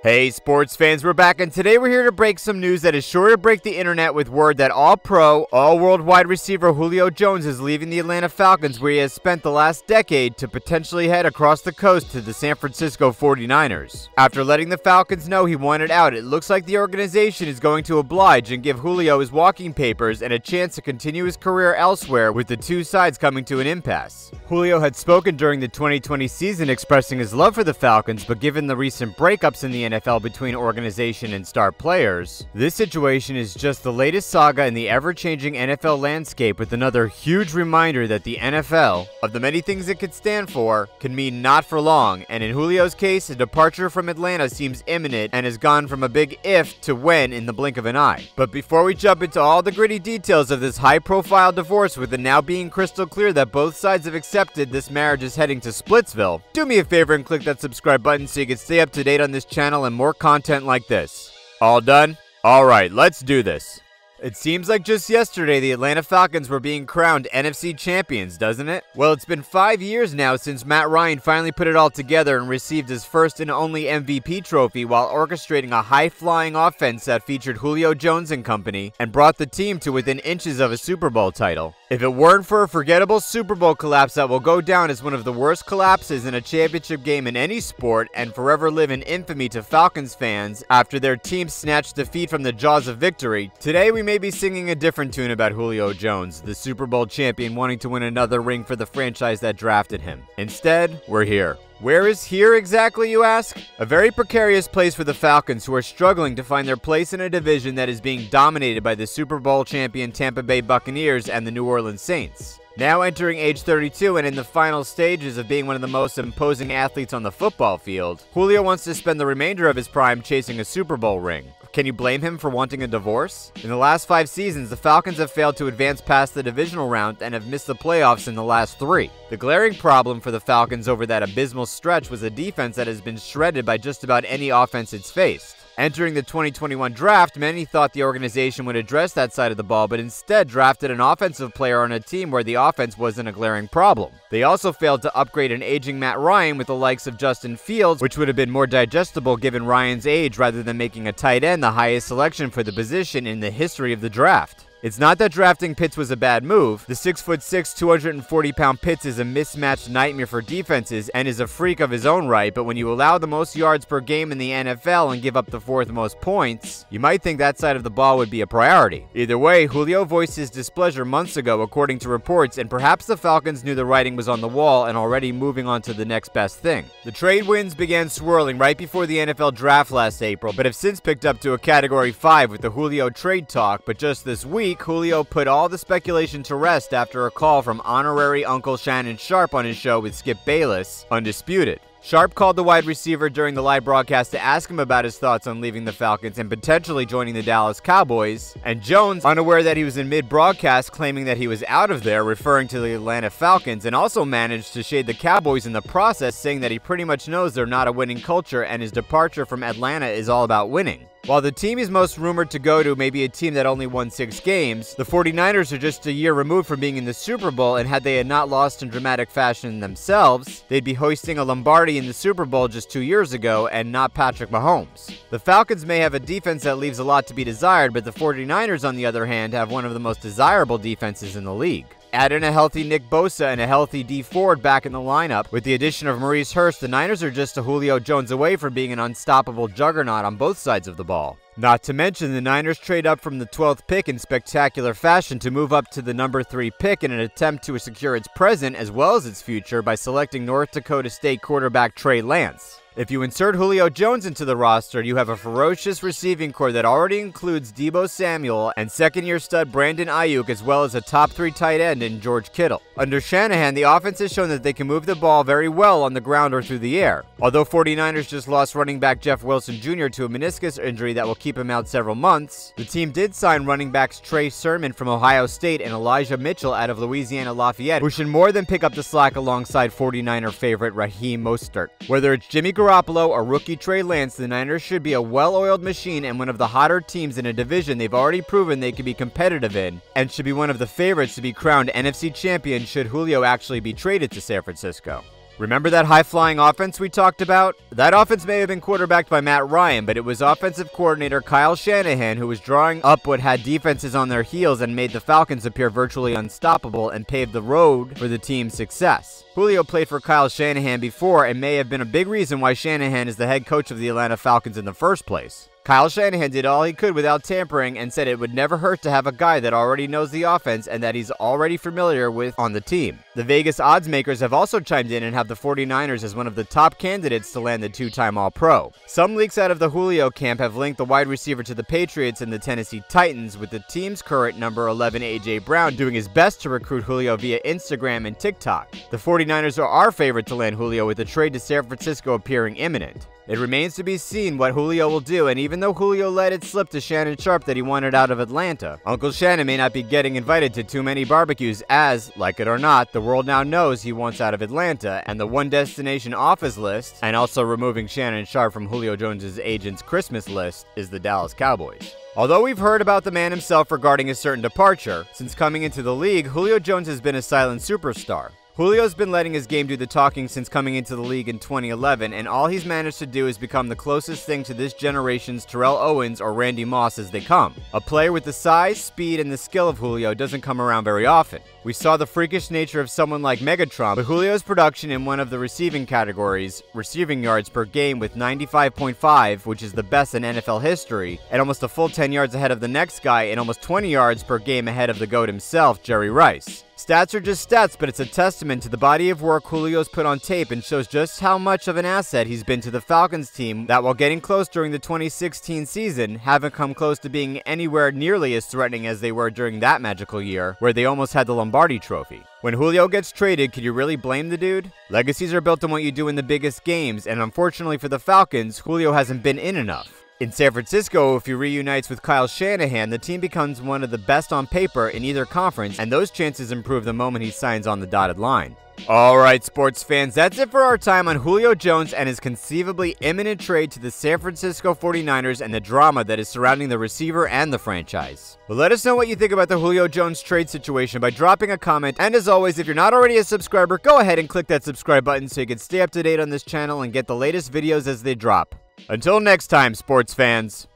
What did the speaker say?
Hey sports fans, we're back, and today we're here to break some news that is sure to break the internet with word that all-pro, all-worldwide receiver Julio Jones is leaving the Atlanta Falcons, where he has spent the last decade, to potentially head across the coast to the San Francisco 49ers. After letting the Falcons know he wanted out, it looks like the organization is going to oblige and give Julio his walking papers and a chance to continue his career elsewhere, with the two sides coming to an impasse. Julio had spoken during the 2020 season expressing his love for the Falcons, but given the recent breakups in the NFL between organization and star players, this situation is just the latest saga in the ever-changing NFL landscape, with another huge reminder that the NFL, of the many things it could stand for, can mean not for long, and in Julio's case, a departure from Atlanta seems imminent and has gone from a big if to when in the blink of an eye. But before we jump into all the gritty details of this high-profile divorce, with it now being crystal clear that both sides have accepted this marriage is heading to Splitsville, do me a favor and click that subscribe button so you can stay up to date on this channel and more content like this. All done? Alright, let's do this. It seems like just yesterday the Atlanta Falcons were being crowned NFC champions, doesn't it? Well, it's been 5 years now since Matt Ryan finally put it all together and received his first and only MVP trophy while orchestrating a high-flying offense that featured Julio Jones and company and brought the team to within inches of a Super Bowl title. If it weren't for a forgettable Super Bowl collapse that will go down as one of the worst collapses in a championship game in any sport and forever live in infamy to Falcons fans after their team snatched defeat from the jaws of victory, today we may be singing a different tune about Julio Jones, the Super Bowl champion wanting to win another ring for the franchise that drafted him. Instead, we're here. Where is here exactly, you ask? A very precarious place for the Falcons, who are struggling to find their place in a division that is being dominated by the Super Bowl champion Tampa Bay Buccaneers and the New Orleans Saints. Now entering age 32 and in the final stages of being one of the most imposing athletes on the football field, Julio wants to spend the remainder of his prime chasing a Super Bowl ring. Can you blame him for wanting a divorce? In the last 5 seasons, the Falcons have failed to advance past the divisional round and have missed the playoffs in the last 3. The glaring problem for the Falcons over that abysmal stretch was a defense that has been shredded by just about any offense it's faced. Entering the 2021 draft, many thought the organization would address that side of the ball, but instead drafted an offensive player on a team where the offense wasn't a glaring problem. They also failed to upgrade an aging Matt Ryan with the likes of Justin Fields, which would have been more digestible given Ryan's age, rather than making a tight end the highest selection for the position in the history of the draft. It's not that drafting Pitts was a bad move. The 6'6", 240-pound Pitts is a mismatched nightmare for defenses and is a freak of his own right, but when you allow the most yards per game in the NFL and give up the 4th most points, you might think that side of the ball would be a priority. Either way, Julio voiced his displeasure months ago, according to reports, and perhaps the Falcons knew the writing was on the wall and already moving on to the next best thing. The trade winds began swirling right before the NFL draft last April, but have since picked up to a Category 5 with the Julio trade talk, but just this week, Julio put all the speculation to rest after a call from honorary Uncle Shannon Sharpe on his show with Skip Bayless, Undisputed. Sharpe called the wide receiver during the live broadcast to ask him about his thoughts on leaving the Falcons and potentially joining the Dallas Cowboys, and Jones, unaware that he was in mid-broadcast, claiming that he was out of there, referring to the Atlanta Falcons, and also managed to shade the Cowboys in the process, saying that he pretty much knows they're not a winning culture and his departure from Atlanta is all about winning. While the team he's most rumored to go to may be a team that only won 6 games, the 49ers are just a year removed from being in the Super Bowl, and had they had not lost in dramatic fashion themselves, they'd be hoisting a Lombardi in the Super Bowl just 2 years ago, and not Patrick Mahomes. The Falcons may have a defense that leaves a lot to be desired, but the 49ers, on the other hand, have one of the most desirable defenses in the league. Add in a healthy Nick Bosa and a healthy Dee Ford back in the lineup. With the addition of Maurice Hurst, the Niners are just a Julio Jones away from being an unstoppable juggernaut on both sides of the ball. Not to mention, the Niners trade up from the 12th pick in spectacular fashion to move up to the number 3 pick in an attempt to secure its present as well as its future by selecting North Dakota State quarterback Trey Lance. If you insert Julio Jones into the roster, you have a ferocious receiving core that already includes Deebo Samuel and second-year stud Brandon Ayuk, as well as a top 3 tight end in George Kittle. Under Shanahan, the offense has shown that they can move the ball very well on the ground or through the air. Although 49ers just lost running back Jeff Wilson Jr. to a meniscus injury that will keep him out several months, the team did sign running backs Trey Sermon from Ohio State and Elijah Mitchell out of Louisiana Lafayette, who should more than pick up the slack alongside 49er favorite Raheem Mostert. Whether it's Jimmy Garoppolo or rookie Trey Lance, the Niners should be a well-oiled machine and one of the hotter teams in a division they've already proven they can be competitive in, and should be one of the favorites to be crowned NFC champion should Julio actually be traded to San Francisco. Remember that high-flying offense we talked about? That offense may have been quarterbacked by Matt Ryan, but it was offensive coordinator Kyle Shanahan who was drawing up what had defenses on their heels and made the Falcons appear virtually unstoppable and paved the road for the team's success. Julio played for Kyle Shanahan before and may have been a big reason why Shanahan is the head coach of the Atlanta Falcons in the first place. Kyle Shanahan did all he could without tampering and said it would never hurt to have a guy that already knows the offense and that he's already familiar with on the team. The Vegas odds makers have also chimed in and have the 49ers as one of the top candidates to land the two-time All-Pro. Some leaks out of the Julio camp have linked the wide receiver to the Patriots and the Tennessee Titans, with the team's current number 11 A.J. Brown doing his best to recruit Julio via Instagram and TikTok. The 49ers are our favorite to land Julio, with a trade to San Francisco appearing imminent. It remains to be seen what Julio will do, and even though Julio let it slip to Shannon Sharpe that he wanted out of Atlanta, Uncle Shannon may not be getting invited to too many barbecues as, like it or not, the world now knows he wants out of Atlanta, and the one destination off his list, and also removing Shannon Sharpe from Julio Jones' agent's Christmas list, is the Dallas Cowboys. Although we've heard about the man himself regarding a certain departure, since coming into the league, Julio Jones has been a silent superstar. Julio's been letting his game do the talking since coming into the league in 2011, and all he's managed to do is become the closest thing to this generation's Terrell Owens or Randy Moss as they come. A player with the size, speed, and the skill of Julio doesn't come around very often. We saw the freakish nature of someone like Megatron, but Julio's production in one of the receiving categories, receiving yards per game with 95.5, which is the best in NFL history, and almost a full 10 yards ahead of the next guy and almost 20 yards per game ahead of the GOAT himself, Jerry Rice. Stats are just stats, but it's a testament to the body of work Julio's put on tape and shows just how much of an asset he's been to the Falcons team that, while getting close during the 2016 season, haven't come close to being anywhere nearly as threatening as they were during that magical year, where they almost had the Lombardi Trophy. When Julio gets traded, can you really blame the dude? Legacies are built on what you do in the biggest games, and unfortunately for the Falcons, Julio hasn't been in enough. In San Francisco, if he reunites with Kyle Shanahan, the team becomes one of the best on paper in either conference, and those chances improve the moment he signs on the dotted line. Alright, sports fans, that's it for our time on Julio Jones and his conceivably imminent trade to the San Francisco 49ers and the drama that is surrounding the receiver and the franchise. Well, let us know what you think about the Julio Jones trade situation by dropping a comment, and as always, if you're not already a subscriber, go ahead and click that subscribe button so you can stay up to date on this channel and get the latest videos as they drop. Until next time, sports fans.